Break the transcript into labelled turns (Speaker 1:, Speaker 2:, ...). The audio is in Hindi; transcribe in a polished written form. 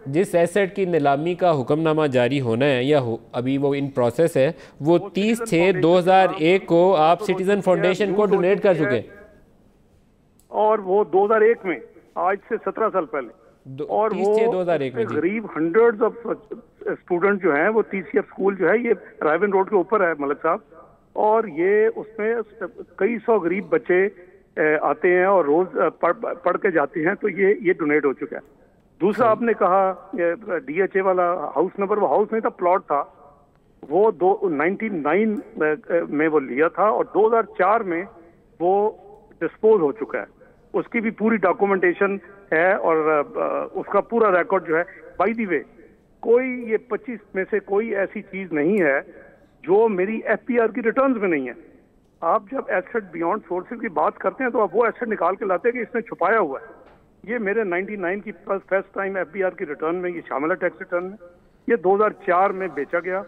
Speaker 1: जिस एसेट की नीलामी का हुक्मनामा जारी होना है या अभी वो इन प्रोसेस है, वो
Speaker 2: वो
Speaker 1: तीस
Speaker 2: सिटीजन
Speaker 1: छः दो
Speaker 2: फाउंडेशन के
Speaker 1: हजार
Speaker 2: नाम
Speaker 1: एक को आप
Speaker 2: स्पॉन्सर हो
Speaker 1: सिटीजन
Speaker 2: चुकी है,
Speaker 1: फाउंडेशन को
Speaker 2: यूज हो
Speaker 1: डोनेट कर
Speaker 2: चुकी है।
Speaker 1: चुके हैं।
Speaker 2: और वो 2001 में, आज से 17 साल पहले। और वो
Speaker 1: 30/6/2001 में
Speaker 2: उसमें
Speaker 1: जी।
Speaker 2: गरीब हंड्रेड्स ऑफ स्टूडेंट जो हैं, वो TCF स्कूल जो है ये रायवन रोड के ऊपर है मलिक साहब। और ये उसमें कई सौ गरीब बच्चे आते हैं और रोज पढ़ के जाते हैं। तो ये डोनेट हो चुका है। दूसरा
Speaker 1: सही।
Speaker 2: आपने कहा DHA वाला हाउस नंबर, वो हाउस नहीं था, प्लॉट था। वो 99 में वो लिया था और 2004 में वो डिस्पोज हो चुका है। उसकी भी पूरी डॉक्यूमेंटेशन है और उसका पूरा रिकॉर्ड जो है। बाय द वे, कोई ये 25 में से कोई ऐसी चीज नहीं है जो मेरी FPR की रिटर्न्स में नहीं है। आप जब एसेट बियॉन्ड सोर्सेज की बात करते हैं तो आप वो एसेट निकाल के लाते हैं कि इसने छुपाया हुआ है। ये मेरे 99 की फर्स्ट टाइम FBR की रिटर्न में ये शामिल है, टैक्स रिटर्न में। ये 2004 में बेचा गया।